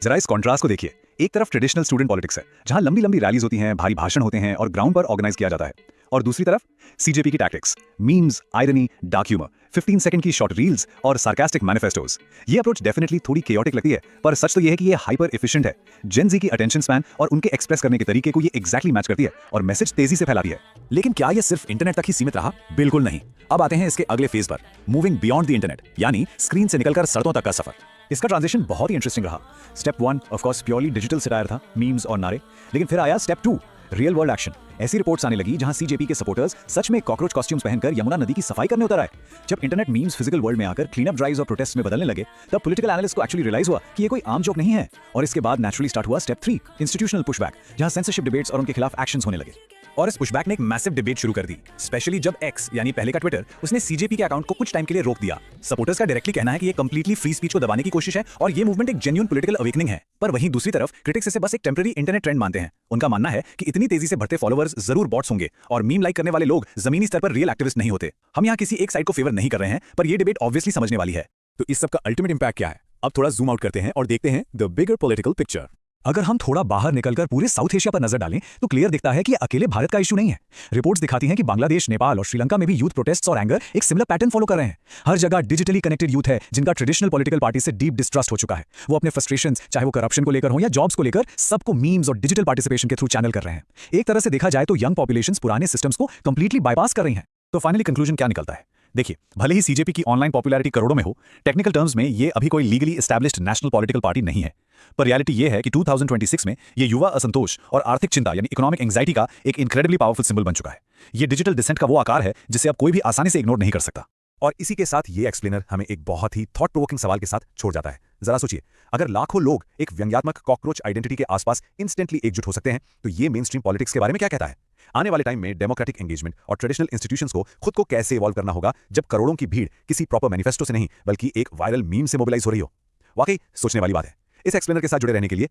जरा इस कॉन्ट्रास्ट को देखिए। एक तरफ ट्रेडिशनल स्टूडेंट पॉलिटिक्स है, जहां लंबी लंबी रैलीज होती हैं, भारी भाषण होते हैं और ग्राउंड पर ऑर्गेनाइज किया जाता है। और दूसरी तरफ सीजेपी की tactics, memes, irony, dark humour, 15 second की शॉर्ट रील्स और सार्कास्टिक मैनिफेस्टोस। ये अप्रोच डेफिनेटली थोड़ी केओटिक लगती है, पर सच तो ये है कि ये हाइपर एफिशिएंट है। जेन जी की अटेंशन स्पैन और उनके एक्सप्रेस करने के तरीके को ये एग्जैक्टली मैच करती है और मैसेज तेजी से फैलाती है। लेकिन क्या ये सिर्फ इंटरनेट तक ही सीमित रहा? बिल्कुल नहीं। अब आते हैं इसके अगले फेज पर, मूविंग बियॉन्ड द इंटरनेट, यानी स्क्रीन से निकलकर सड़कों तक का सफर। इसका ट्रांजिशन बहुत ही इंटरेस्टिंग रहा। Step 1 of course purely digital satire था, मीम्स और नारे। लेकिन फिर आया स्टेप 2, रियल वर्ल्ड एक्शन। ऐसी रिपोर्ट्स आने लगी जहां सीजेपी के सपोर्टर्स सच में कॉकरोच कॉस्ट्यूम्स पहनकर यमुना नदी की सफाई करने उतर आए। जब इंटरनेट मीम्स फिजिकल वर्ल्ड में आकर क्लीन अप ड्राइव्स और प्रोटेस्ट में बदलने लगे, तब पॉलिटिकल एनालिस्ट को एक्चुअली रियलाइज हुआ कि ये कोई आम जोक नहीं है। और इसके बाद नेचुरली स्टार्ट हुआ स्टेप 3, इंस्टीट्यूशनल पुशबैक, जहां सेंसरशिप डिबेट्स और उनके खिलाफ एक्शंस होने लगे। और इस पुशबैक ने एक मैसिव डिबेट शुरू कर दी, स्पेशली जब एक्स यानी पहले का ट्विटर उसने सीजेपी के अकाउंट को कुछ टाइम के लिए रोक दिया। सपोर्टर्स का डायरेक्टली कहना है कि ये कंप्लीटली फ्री स्पीच को दबाने की कोशिश है और ये मूवमेंट एक जेन्युइन पॉलिटिकल अवेकनिंग है। पर वहीं दूसरी तरफ क्रिटिक्स इसे बस एक टेम्पररी इंटरनेट ट्रेंड मानते हैं। उनका मानना है कि इतनी तेजी से बढ़ते फॉलोअर्स जरूर बॉट्स होंगे और मीम लाइक करने वाले लोग जमीनी स्तर पर रियल एक्टिविस्ट नहीं होते। हम यहाँ किसी एक साइड को फेवर नहीं कर रहे हैं, पर ये डिबेट ऑब्वियसली समझने वाली है। तो इस सब का अल्टीमेट इंपैक्ट क्या है? अब थोड़ा जूम आउट करते हैं और देखते हैं द बिगर पॉलिटिकल पिक्चर। अगर हम थोड़ा बाहर निकलकर पूरे साउथ एशिया पर नजर डालें तो क्लियर दिखता है कि अकेले भारत का इशू नहीं है। रिपोर्ट्स दिखाती हैं कि बांग्लादेश, नेपाल और श्रीलंका में भी यूथ प्रोटेस्ट्स और एंगर एक सिमिलर पैटर्न फॉलो कर रहे हैं। हर जगह डिजिटली कनेक्टेड यूथ है जिनका ट्रेडिशनल पॉलिटिकल पार्टी से डीप डिस्ट्रस्ट हो चुका है। वो अपने फ्रस्ट्रेशंस, चाहे वो करप्शन को लेकर हो या जॉब्स को लेकर, सबको मीम्स और डिजिटल पार्टिसिपेशन के थ्रू चैनल कर रहे हैं। एक तरह से देखा जाए तो यंग पॉपुलेशंस पुराने सिस्टम्स को कंप्लीटली बाईपास कर रही हैं। तो फाइनली कंक्लूजन क्या निकलता है? देखिए, भले ही सीजेपी की ऑनलाइन पॉपुलैरिटी करोड़ों में हो, टेक्निकल टर्म्स में ये अभी कोई legally established national political party नहीं है। पर रियलिटी ये है कि 2026 में ये युवा असंतोष और आर्थिक चिंता यानी इकोनॉमिक एंग्जाइटी का एक इनक्रेडिबली पावरफुल सिंबल बन चुका है। ये डिजिटल डिसेंट का वो आकार है जिसे अब कोई भी आसानी से इग्नोर नहीं कर सकता। और इसी के साथ ये एक्सप्लेनर हमें एक बहुत ही थॉट प्रोवोकिंग सवाल के साथ छोड़ जाता है। जरा सोचिए, अगर लाखों लोग एक व्यंग्यात्मक कॉकरोच आइडेंटिटी के आसपास इंस्टेंटली एकजुट हो सकते हैं, तो ये मेन स्ट्रीम पॉलिटिक्स के बारे में क्या कहता है? आने वाले टाइम में डेमोक्रेटिक एंगेजमेंट और ट्रेडिशनल इंस्टीट्यूशंस को खुद को कैसे इवॉल्व करना होगा जब करोड़ों की भीड़ किसी प्रॉपर मैनिफेस्टो से नहीं बल्कि एक वायरल मीम से मोबिलाइज हो रही हो? वाकई सोचने वाली बात है। इस एक्सप्लेनर के साथ जुड़े रहने के लिए